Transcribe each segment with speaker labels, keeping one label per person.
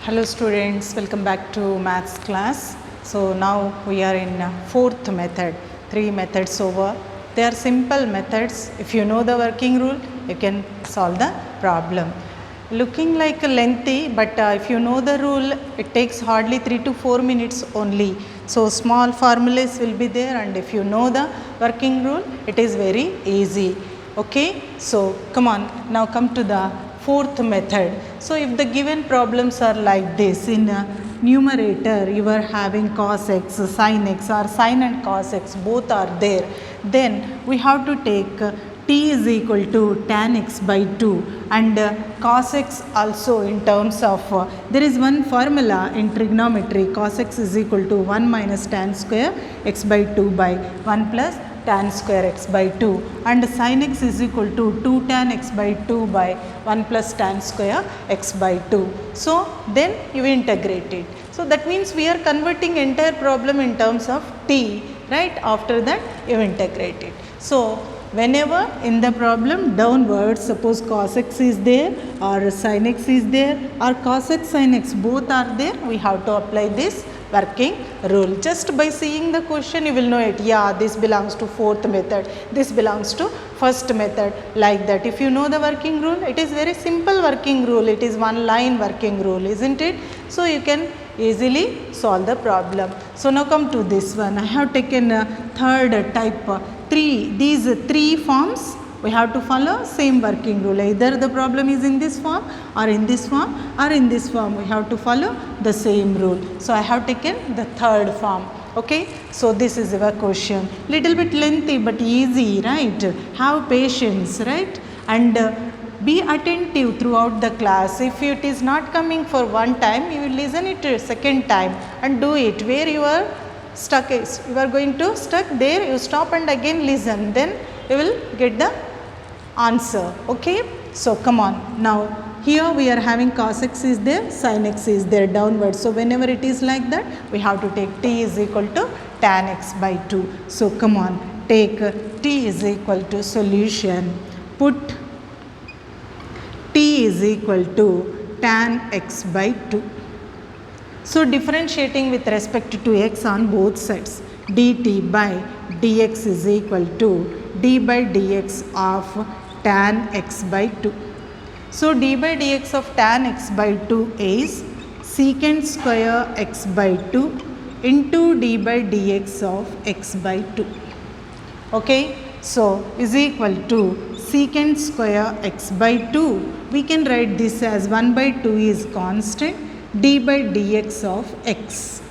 Speaker 1: Hello students, welcome back to maths class. So now we are in fourth method, three methods over. They are simple methods. If you know the working rule, you can solve the problem. Looking like lengthy, but if you know the rule, it takes hardly 3 to 4 minutes only. So small formulas will be there, and if you know the working rule, it is very easy. Okay, so come on, now come to the fourth method. So if the given problems are like this, in numerator you are having cos x, sin x, or sin and cos x both are there, then we have to take t is equal to tan x by 2 and cos x also in terms of, there is one formula in trigonometry, cos x is equal to 1 minus tan square x by 2 by 1 plus tan square x by 2, and sin x is equal to 2 tan x by 2 by 1 plus tan square x by 2. So then you integrate it. So that means we are converting entire problem in terms of t, right? After that you integrate it. So whenever in the problem downwards, suppose cos x is there or sin x is there or cos x sin x both are there, we have to apply this working rule. Just by seeing the question you will know it. Yeah, this belongs to fourth method, this belongs to first method, like that. If you know the working rule, it is very simple working rule, it is one line working rule, isn't it? So you can easily solve the problem. So now come to this one. I have taken a third type, these three forms we have to follow same working rule. Either the problem is in this form or in this form or in this form, we have to follow the same rule. So I have taken the third form. Okay, so this is our question. Little bit lengthy but easy, right? Have patience, right? And be attentive throughout the class. If it is not coming for one time, you will listen it a second time and do it. Where you are stuck is, you are going to stuck there, you stop and again listen, then you will get the answer. Okay, so come on. Now here we are having cos x is there, sin x is there downward. So whenever it is like that, we have to take t is equal to tan x by 2. So come on, take t is equal to solution, put t is equal to tan x by 2. So differentiating with respect to x on both sides, dt by dx is equal to d by dx of tan x by 2. So d by dx of tan x by 2 is secant square x by 2 into d by dx of x by 2. Okay, so is equal to secant square x by 2. We can write this as 1 by 2 is constant, d by dx of x.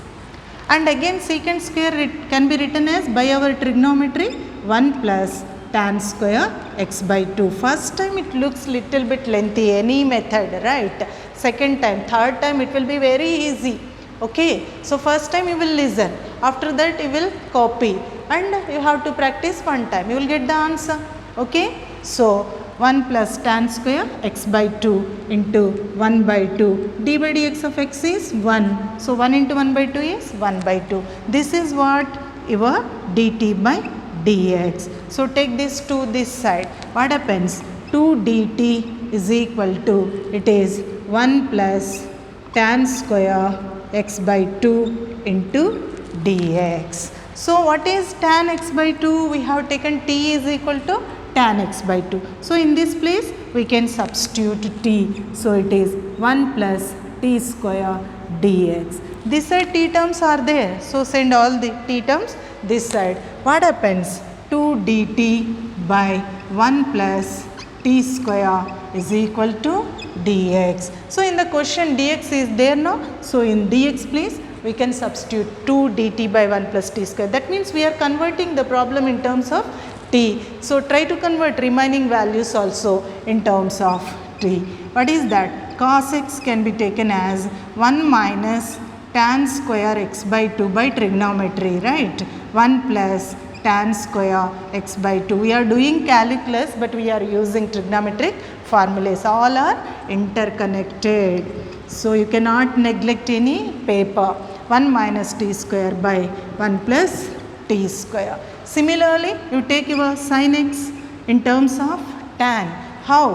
Speaker 1: And again secant square can be written as, by our trigonometry, 1 plus tan square x by 2. First time it looks little bit lengthy, any method, right? Second time, third time it will be very easy. Okay, so first time you will listen, after that you will copy and you have to practice one time, you will get the answer. Okay, so 1 plus tan square x by 2 into 1 by 2, d by dx of x is 1. So 1 into 1 by 2 is 1 by 2. This is what your dt by dx. So take this to this side. What happens? 2 dt is equal to, it is 1 plus tan square x by 2 into dx. So what is tan x by 2? We have taken t is equal to tan x by 2. So in this place we can substitute t. So it is 1 plus t square dx. This side t terms are there. So send all the t terms this side. What happens? 2 dt by 1 plus t square is equal to dx. So in the question dx is there now. So in dx place we can substitute 2 dt by 1 plus t square. That means we are converting the problem in terms of t. So try to convert remaining values also in terms of t. What is that? Cos x can be taken as 1 minus tan square x by 2 by trigonometry, right? 1 plus tan square x by 2. We are doing calculus but we are using trigonometric formulas. All are interconnected. So you cannot neglect any paper. 1 minus t square by 1 plus t square. Similarly, you take your sin x in terms of tan. How?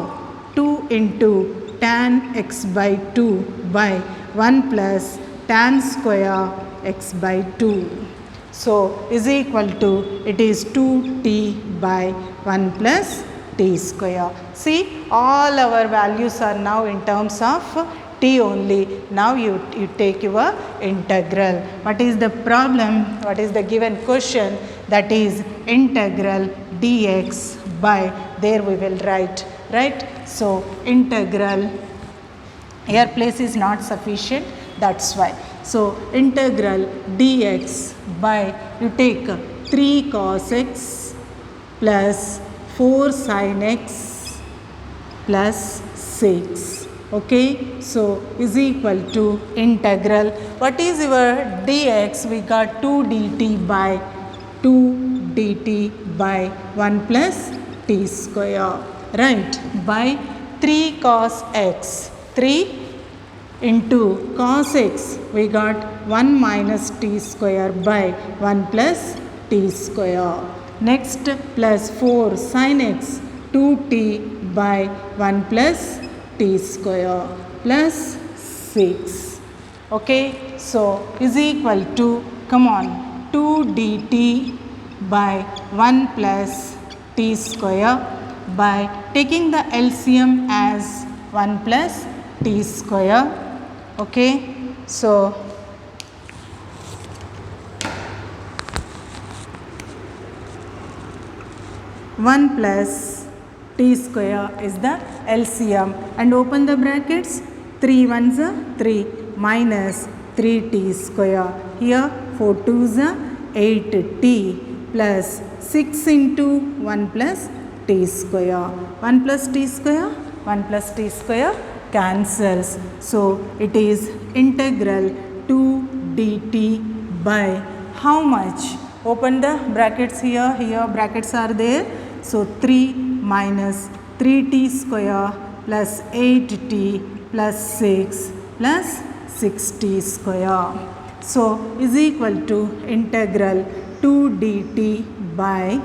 Speaker 1: 2 into tan x by 2 by 1 plus tan square x by 2. So is equal to, it is 2t by 1 plus t square. See, all our values are now in terms of t only. Now you take your integral. What is the problem? What is the given question? That is integral dx by, there we will write, right? So integral, here place is not sufficient, that's why. So integral dx by, you take 3 cos x plus 4 sin x plus 6. Okay, so is equal to integral. What is your dx? We got 2 dt by 1 plus t square, right? By 3 cos x, 3 into cos x, we got 1 minus t square by 1 plus t square. Next, plus 4 sin x, 2t by 1 plus t square plus 6. Okay, so is equal to, come on, 2 dt by 1 plus t square by taking the LCM as 1 plus t square. Okay, so one plus t square is the LCM, and open the brackets, 3 ones are 3 minus 3t square. Here 4 twos are 8t plus 6 into 1 plus t square. 1 plus t square, 1 plus t square cancels. So it is integral 2 dt by how much? Open the brackets here, here brackets are there. So 3 minus 3t square plus 8t plus 6 plus 6t square. So is equal to integral 2 dt by,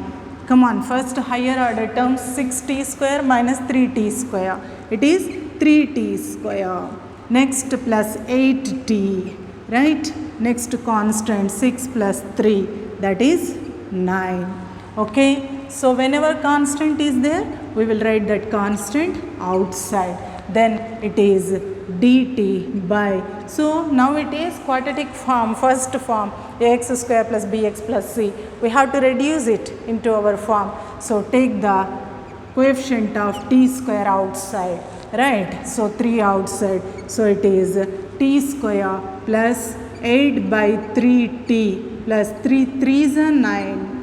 Speaker 1: come on, first higher order term, 6t square minus 3t square. It is 3t square. Next plus 8t, right? Next constant 6 plus 3, that is 9. Okay, so whenever constant is there, we will write that constant outside. Then it is dt by, so now it is quadratic form, first form, ax square plus bx plus c. We have to reduce it into our form. So take the coefficient of t square outside, right? So 3 outside. So it is t square plus 8 by 3t plus 3 3s are 9.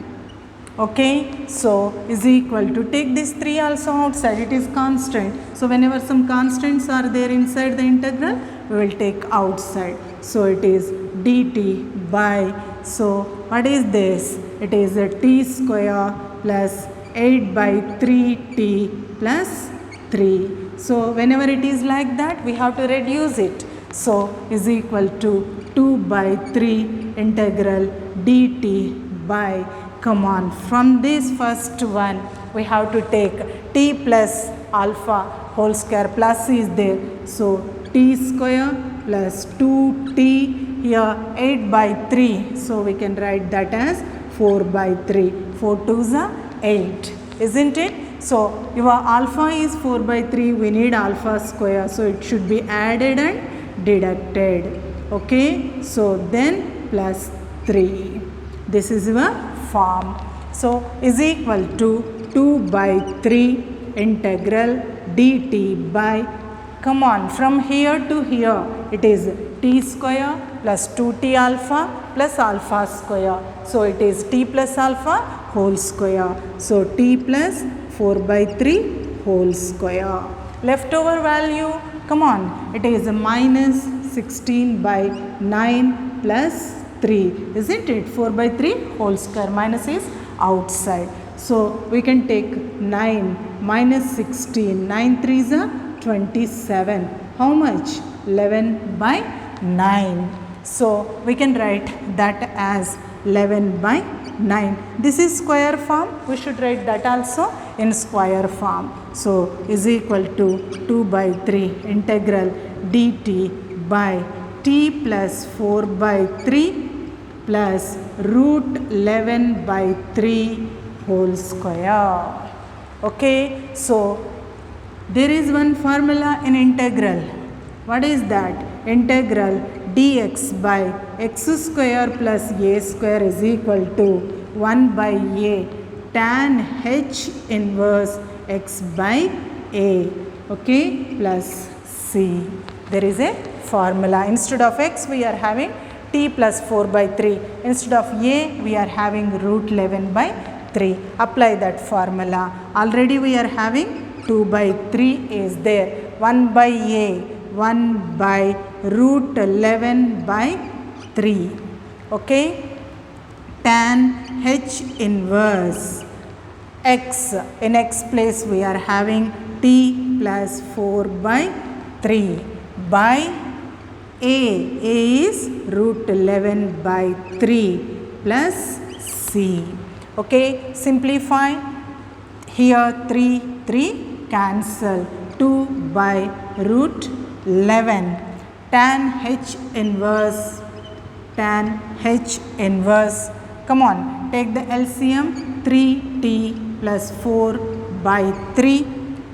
Speaker 1: Okay, so is equal to, take this 3 also outside, it is constant. So whenever some constants are there inside the integral, we will take outside. So it is dt by, so what is this? It is a t square plus 8 by 3t plus 3. So whenever it is like that, we have to reduce it. So is equal to 2 by 3 integral dt by, come on, from this first one we have to take t plus alpha whole square plus is there. So t square plus 2t, here 8 by 3. So we can write that as 4 by 3. 4 2s are 8, isn't it? So your alpha is 4 by 3, we need alpha square. So it should be added and deducted. Okay, so then plus 3. This is your form. So is equal to 2 by 3 integral dt by, come on, from here to here it is t square plus 2t alpha plus alpha square. So it is t plus alpha whole square. So t plus 4 by 3 whole square. Leftover value, come on, it is a minus 16 by 9 plus 3, isn't it? 4 by 3 whole square, minus is outside. So we can take 9 minus 16, 9 3s are 27. How much? 11 by 9. So we can write that as 11 by 9. This is square form, we should write that also in square form. So is equal to 2 by 3 integral dt by t plus 4 by 3 plus root 11 by 3 whole square. Okay, so there is one formula in integral. What is that? Integral dx by x square plus a square is equal to 1 by a tan h inverse x by a, okay, plus c. There is a formula. Instead of x we are having t plus 4 by 3. Instead of a we are having root 11 by 3. Apply that formula. Already we are having 2 by 3 is there. 1 by a, 1 by root 11 by 3. Okay. Tan h inverse x. In x place we are having t plus 4 by 3 by a. A is root 11 by 3 plus c. Okay, simplify. Here 3 cancel. 2 by root 11 tan h inverse, tan h inverse, come on, take the LCM, 3t plus 4 by 3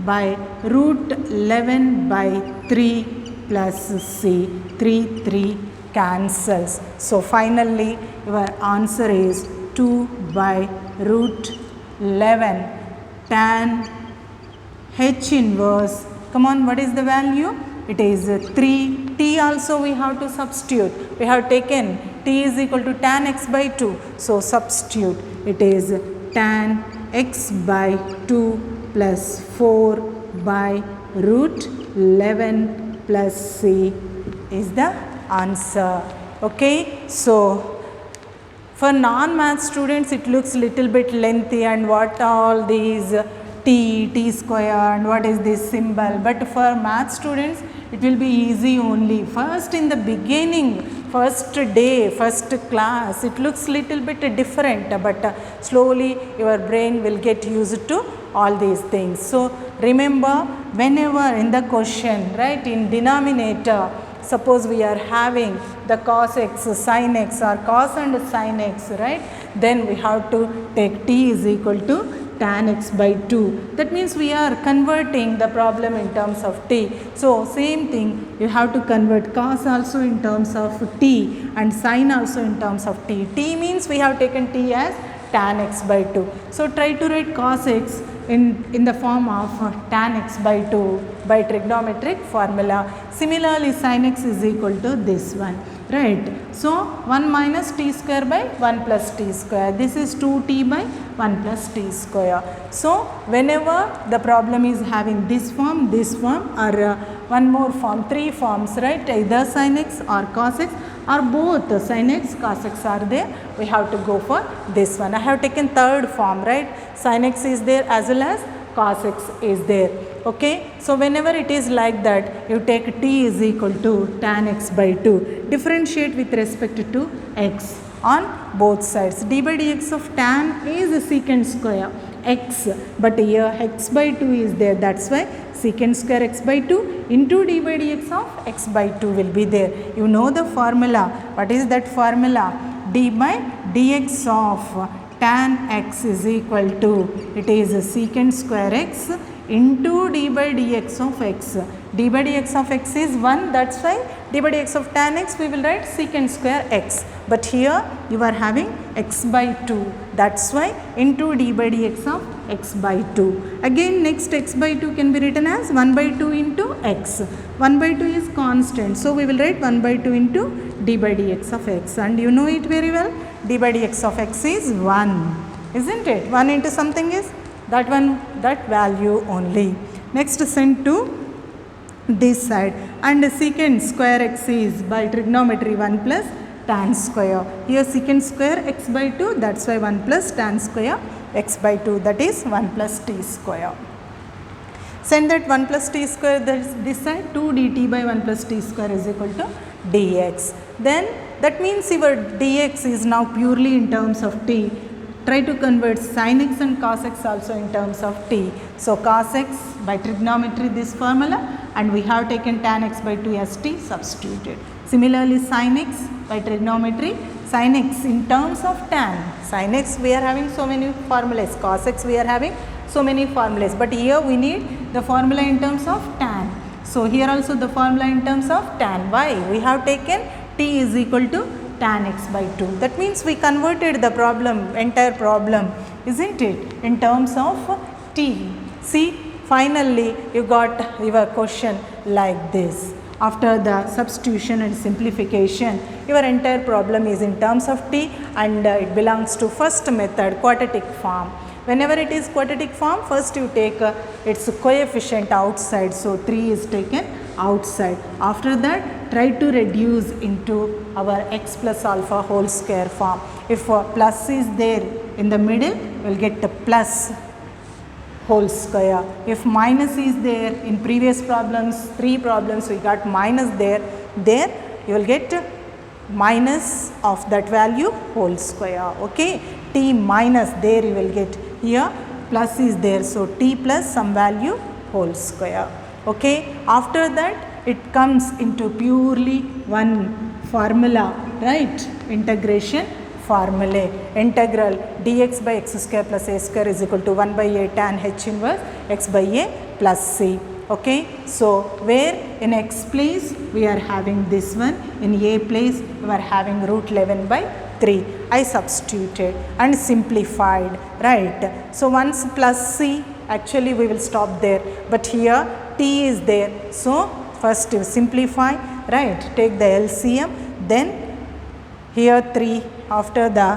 Speaker 1: by root 11 by 3 plus c. 3 cancels. So finally your answer is 2 by root 11 tan h inverse. Come on, what is the value? It is 3. T also we have to substitute. We have taken t is equal to tan x by 2. So substitute. It is tan x by 2 plus 4 by root 11 plus c is the answer. Okay. So for non-math students it looks little bit lengthy and what all these t square and what is this symbol, but for math students it will be easy only. First in the beginning, first day, first class, it looks little bit different, but slowly your brain will get used to all these things. So remember, whenever in the question, right, in denominator, suppose we are having the cos x, sin x or cos and sin x, right, then we have to take t is equal to tan x by 2. That means we are converting the problem in terms of t. So same thing, you have to convert cos also in terms of t and sin also in terms of t. T means we have taken t as tan x by 2. So try to write cos x in the form of tan x by 2 by trigonometric formula. Similarly, sin x is equal to this one, right. So 1 minus t square by 1 plus t square. This is 2t by 1 plus t square. So whenever the problem is having this form or one more form, 3 forms, right, either sin x or cos x or both sin x, cos x are there, we have to go for this one. I have taken third form, right, sin x is there as well as cos x is there. Okay. So whenever it is like that, you take t is equal to tan x by 2. Differentiate with respect to x on both sides. D by dx of tan is secant square x, but here x by 2 is there. That's why secant square x by 2 into d by dx of x by 2 will be there. You know the formula. What is that formula? D by dx of tan x is equal to, it is secant square x into d by dx of x. D by dx of x is 1, that's why d by dx of tan x we will write secant square x. But here you are having x by 2, that's why into d by dx of x by 2. Again next x by 2 can be written as 1 by 2 into x. 1 by 2 is constant, so we will write 1 by 2 into d by dx of x, and you know it very well, d by dx of x is 1, isn't it? 1 into something is that one, that value only. Next send to this side, and secant square x is by trigonometry 1 plus tan square. Here secant square x by 2, that's why 1 plus tan square x by 2, that is 1 plus t square. Send that 1 plus t square this side, 2 dt by 1 plus t square is equal to dx. Then that means your dx is now purely in terms of t. Try to convert sin x and cos x also in terms of t. So cos x by trigonometry this formula and we have taken tan x by 2 as t, substituted. Similarly, sin x by trigonometry, sin x in terms of tan, sin x we are having so many formulas, cos x we are having so many formulas, but here we need the formula in terms of tan. So, here also the formula in terms of tan. Why? We have taken t is equal to tan x by 2. That means we converted the problem, entire problem, isn't it, in terms of t. See, finally you got your question like this. After the substitution and simplification, your entire problem is in terms of t, and it belongs to first method, quadratic form. Whenever it is quadratic form, first you take its coefficient outside. So, 3 is taken outside. After that, try to reduce into our x plus alpha whole square form. If plus is there in the middle, we will get the plus whole square. If minus is there, in previous problems, 3 problems we got minus there you will get minus of that value whole square. Okay, t minus, there you will get, here plus is there, so t plus some value whole square. Okay, after that it comes into purely one formula, right, integration formulae. Integral dx by x square plus a square is equal to 1 by a tan h inverse x by a plus c. Okay, so where in x place we are having this one, in a place we are having root 11 by 3. I substituted and simplified, right. So, once plus c, actually we will stop there, but here t is there. So, first you simplify, right, take the LCM, then here 3, after the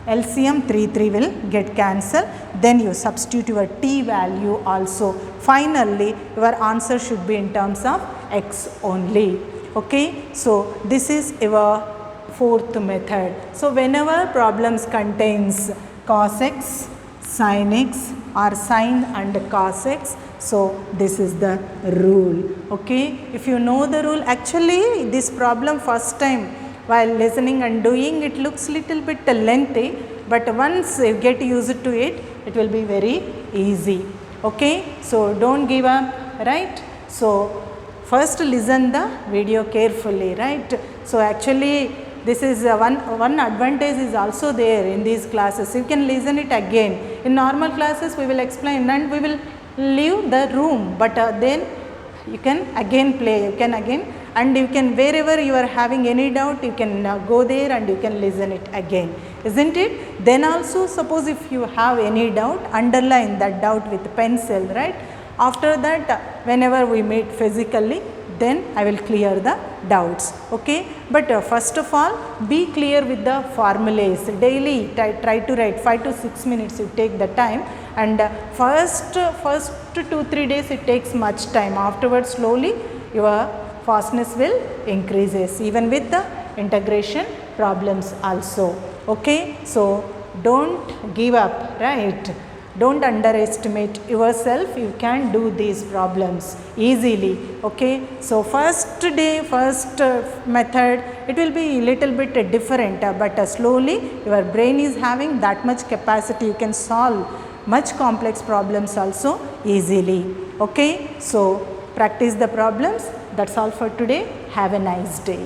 Speaker 1: LCM 3 will get cancelled, then you substitute your t value also. Finally, your answer should be in terms of x only. Okay, so this is your fourth method. So, whenever problems contains cos x, sin x or sin and cos x, so this is the rule. Okay, if you know the rule, actually this problem first time while listening and doing, it looks little bit lengthy, but once you get used to it, it will be very easy. Okay, so don't give up, right. So, first listen the video carefully, right. So, actually this is one advantage is also there in these classes. You can listen it again. In normal classes we will explain and we will leave the room, but then you can again play, you can again, and you can, wherever you are having any doubt, you can go there and you can listen it again, isn't it. Then also, suppose if you have any doubt, underline that doubt with pencil, right. After that, whenever we meet physically, then I will clear the doubts. Okay, but first of all, be clear with the formulas. Daily try to write 5 to 6 minutes, you take the time, and first 2-3 days it takes much time. Afterwards, slowly your fastness will increases, even with the integration problems also. Okay, so don't give up, right. Don't underestimate yourself, you can do these problems easily. Okay, so first day, first method, it will be little bit different, but slowly your brain is having that much capacity, you can solve much complex problems also easily. Okay, so practice the problems. That's all for today. Have a nice day.